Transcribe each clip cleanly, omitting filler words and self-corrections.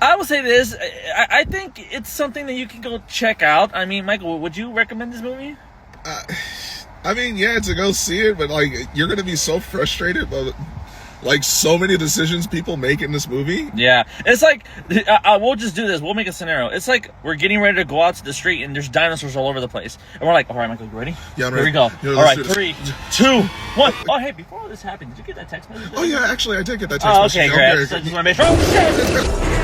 I will say this. I think it's something that you can go check out. I mean, Michael, would you recommend this movie? I mean, yeah, to go see it, but like, you're gonna be so frustrated by like so many decisions people make in this movie. Yeah, it's like we'll just do this. We'll make a scenario. It's like we're getting ready to go out to the street and there's dinosaurs all over the place, and we're like, "All right, Michael, you ready? Yeah, I'm ready. Here we go. Yeah, all right, 3, 2, 1. Oh, hey, before all this happened, did you get that text message? Oh yeah, actually, I did get that text message. Okay, great. So just want to make sure.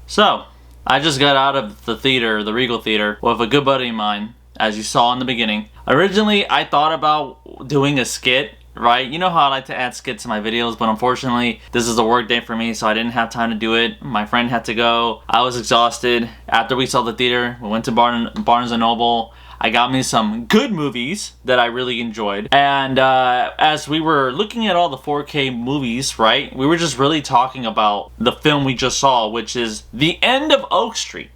So, I just got out of the theater, the Regal Theater, with a good buddy of mine, as you saw in the beginning. Originally, I thought about doing a skit, right? You know how I like to add skits to my videos, but unfortunately, this is a work day for me, so I didn't have time to do it. My friend had to go. I was exhausted. After we saw the theater, we went to Barnes & Noble. I got me some good movies that I really enjoyed. And as we were looking at all the 4K movies, right, we were just really talking about the film we just saw, which is The End of Oak Street.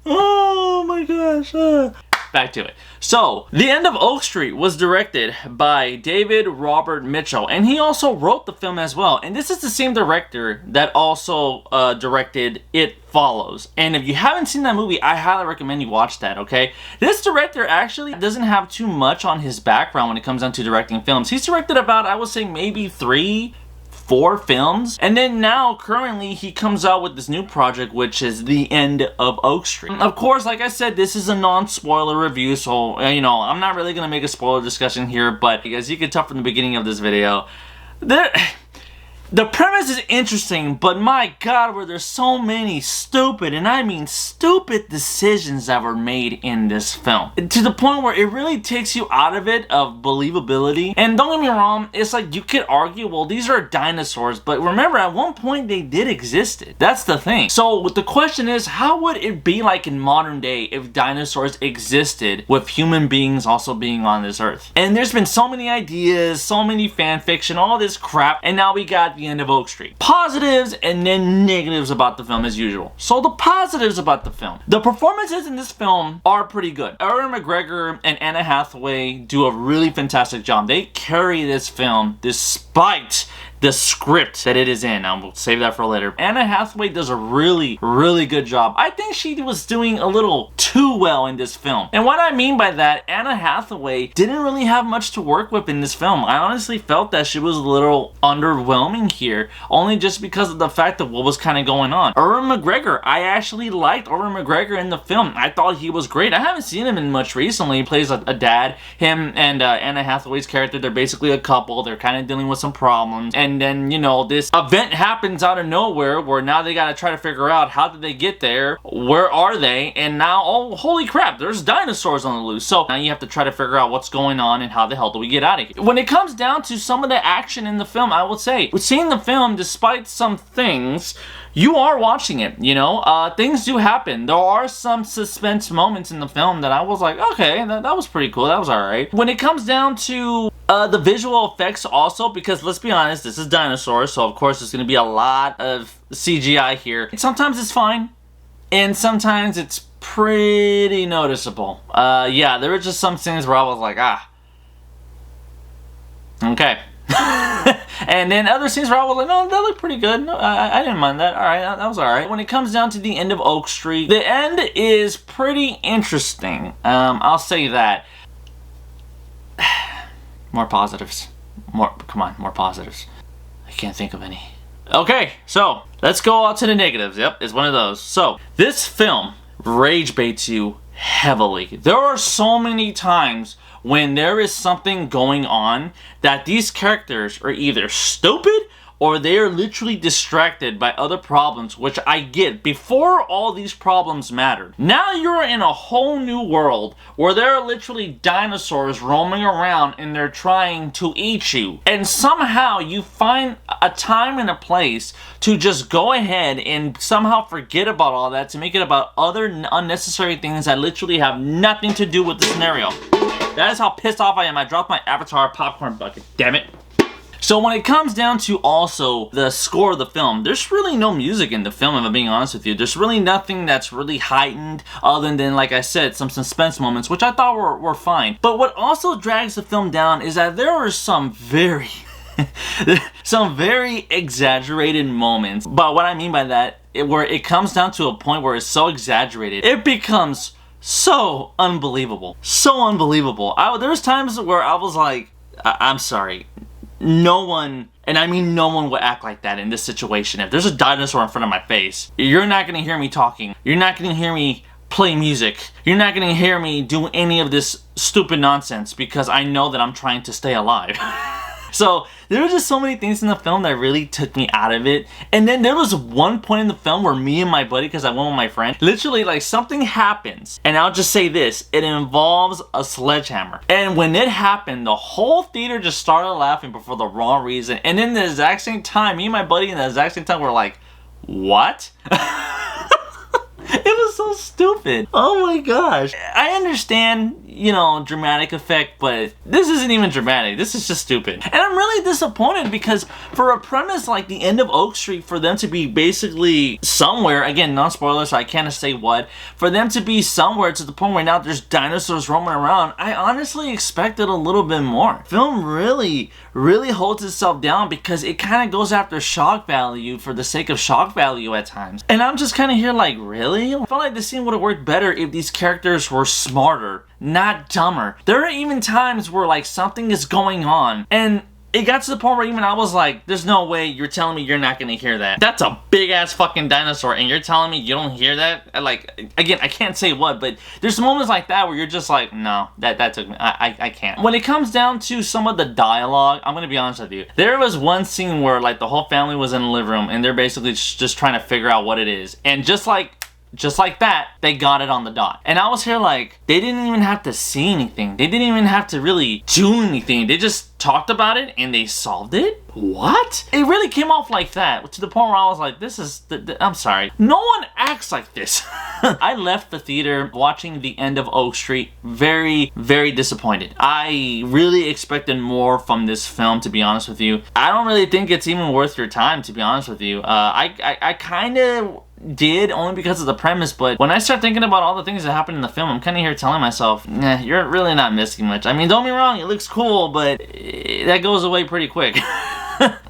Oh my gosh. Back to it. So, The End of Oak Street was directed by David Robert Mitchell, and he also wrote the film as well. And this is the same director that also directed It Follows. And if you haven't seen that movie, I highly recommend you watch that, okay? This director actually doesn't have too much on his background when it comes down to directing films. He's directed about, I would say, maybe 4 films, and then now currently he comes out with this new project, which is The End of Oak Street. Of course, like I said, this is a non-spoiler review, so you know, I'm not really gonna make a spoiler discussion here, but as you can tell from the beginning of this video, the premise is interesting, but my god, were there so many stupid, and I mean stupid, decisions that were made in this film. To the point where it really takes you out of it, of believability. And don't get me wrong, it's like you could argue, well, these are dinosaurs, but remember, at one point they did exist. That's the thing. So the question is, how would it be like in modern day if dinosaurs existed with human beings also being on this earth? And there's been so many ideas, so many fan fiction, all this crap, and now we got The End of Oak Street. Positives and then negatives about the film as usual. So the positives about the film. The performances in this film are pretty good. Ewan McGregor and Anna Hathaway do a really fantastic job. They carry this film despite the script that it is in. I will save that for later. Anna Hathaway does a really, really good job. I think she was doing a little too well in this film. And what I mean by that, Anna Hathaway didn't really have much to work with in this film. I honestly felt that she was a little underwhelming here, only just because of the fact of what was kind of going on. Ewan McGregor, I actually liked Ewan McGregor in the film. I thought he was great. I haven't seen him in much recently. He plays a dad. Him and Anna Hathaway's character, they're basically a couple. They're kind of dealing with some problems. And then, you know, this event happens out of nowhere where now they gotta try to figure out how did they get there, where are they, and now, oh, holy crap, there's dinosaurs on the loose. So now you have to try to figure out what's going on and how the hell do we get out of here. When it comes down to some of the action in the film, I will say, seeing the film, despite some things, you are watching it, you know? Things do happen. There are some suspense moments in the film that I was like, okay, that was pretty cool, that was alright. When it comes down to the visual effects also, because let's be honest, this is dinosaurs, so of course there's going to be a lot of CGI here. Sometimes it's fine, and sometimes it's pretty noticeable. Yeah, there were just some scenes where I was like, okay. And then other scenes where I was like, no, that looked pretty good. No, I didn't mind that. Alright, that was alright. When it comes down to The End of Oak Street, the end is pretty interesting. I'll say that. More positives. Come on, more positives. I can't think of any. Okay, so let's go out to the negatives. Yep, it's one of those. So, this film rage baits you heavily. There are so many times when there is something going on that these characters are either stupid or they are literally distracted by other problems, which I get. Before, all these problems mattered. Now you're in a whole new world where there are literally dinosaurs roaming around and they're trying to eat you. And somehow you find a time and a place to just go ahead and somehow forget about all that to make it about other unnecessary things that literally have nothing to do with the scenario. That is how pissed off I am. I dropped my Avatar popcorn bucket. Damn it. So when it comes down to also the score of the film, there's really no music in the film, if I'm being honest with you. There's really nothing that's really heightened other than, like I said, some suspense moments, which I thought were fine. But what also drags the film down is that there are some very exaggerated moments. But what I mean by that, where it comes down to a point where it's so exaggerated, it becomes so unbelievable. So unbelievable. There's times where I was like, I'm sorry. No one, and I mean no one, would act like that in this situation. If there's a dinosaur in front of my face, you're not going to hear me talking. You're not going to hear me play music. You're not going to hear me do any of this stupid nonsense because I know that I'm trying to stay alive. So there were just so many things in the film that really took me out of it. And then there was one point in the film where me and my buddy, because I went with my friend, literally like something happens. And I'll just say this, it involves a sledgehammer. And when it happened, the whole theater just started laughing, but for the wrong reason. And in the exact same time, me and my buddy in the exact same time were like, what? It was so stupid. Oh my gosh. I understand, you know, dramatic effect, but this isn't even dramatic. This is just stupid. And I'm really disappointed because for a premise like the end of Oak Street, for them to be basically somewhere, again, non-spoiler, so I can't say what, for them to be somewhere to the point where now there's dinosaurs roaming around, I honestly expected a little bit more. Film really holds itself down because it kind of goes after shock value for the sake of shock value at times. And I'm just kind of here like, really? I felt like this scene would have worked better if these characters were smarter, not dumber. There are even times where like something is going on and it got to the point where even I was like, there's no way you're telling me you're not gonna hear that. That's a big ass fucking dinosaur and you're telling me you don't hear that? Like, again, I can't say what, but there's moments like that where you're just like, no, that took me, I can't. When it comes down to some of the dialogue, I'm gonna be honest with you. There was one scene where like the whole family was in the living room and they're basically just trying to figure out what it is. And just like that, they got it on the dot. And I was here like, they didn't even have to see anything. They didn't even have to really do anything. They just talked about it and they solved it? What? It really came off like that, to the point where I was like, this is, I'm sorry. No one acts like this. I left the theater watching the end of Oak Street very disappointed. I really expected more from this film, to be honest with you. I don't really think it's even worth your time, to be honest with you. I kind of did, only because of the premise, but when I start thinking about all the things that happened in the film, I'm kind of here telling myself, nah, you're really not missing much. I mean, don't be wrong, it looks cool, but that goes away pretty quick.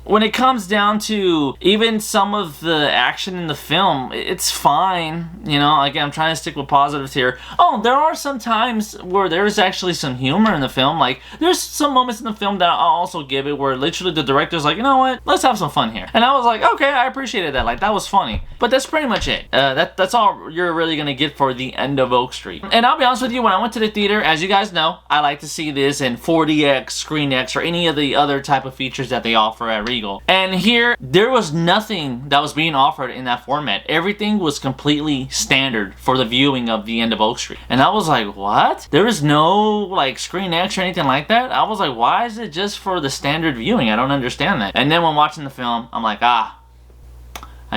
When it comes down to even some of the action in the film, it's fine. You know, again, I'm trying to stick with positives here. Oh, there are some times where there's actually some humor in the film. Like, there's some moments in the film that I'll also give it where literally the director's like, you know what, let's have some fun here. And I was like, okay, I appreciated that. Like, that was funny. But that's pretty much it. That's all you're really gonna get for the end of Oak Street. And I'll be honest with you, when I went to the theater, as you guys know, I like to see this in 4DX, ScreenX, or any of the other type of features that they offer at Regal. And here, there was nothing that was being offered in that format. Everything was completely standard for the viewing of the end of Oak Street. And I was like, what? There is no like ScreenX or anything like that? I was like, why is it just for the standard viewing? I don't understand that. And then when watching the film, I'm like, I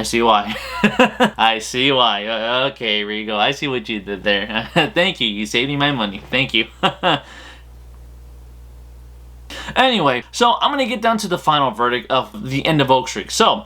see why. I see why. Okay, Regal, I see what you did there. Thank you. You saved me my money. Thank you. Anyway, so I'm going to get down to the final verdict of the end of Oak Street. So,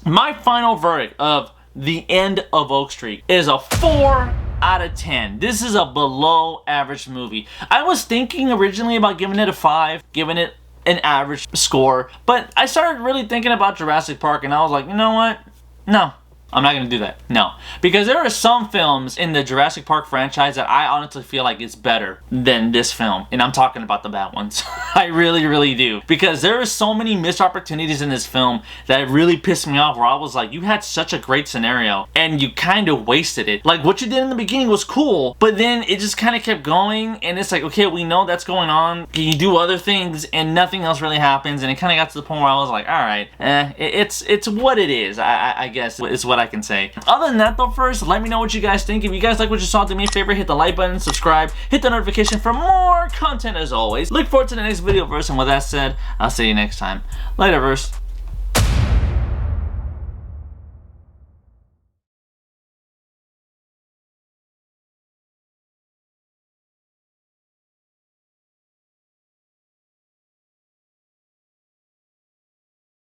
my final verdict of the end of Oak Street is a 4 out of 10. This is a below average movie. I was thinking originally about giving it a 5, giving it an average score, but I started really thinking about Jurassic Park and I was like, you know what? No. I'm not gonna do that. No. Because there are some films in the Jurassic Park franchise that I honestly feel like it's better than this film. And I'm talking about the bad ones. I really, really do. Because there are so many missed opportunities in this film that really pissed me off, where I was like, you had such a great scenario and you kind of wasted it. Like, what you did in the beginning was cool, but then it just kind of kept going, and it's like, okay, we know that's going on. Can you do other things? And nothing else really happens, and it kind of got to the point where I was like, alright, it's what it is, I guess, is what I can say. Other than that though, first, let me know what you guys think. If you guys like what you saw, do me a favor, hit the like button, subscribe, hit the notification for more content as always. Look forward to the next video verse, and with that said, I'll see you next time. Later, verse.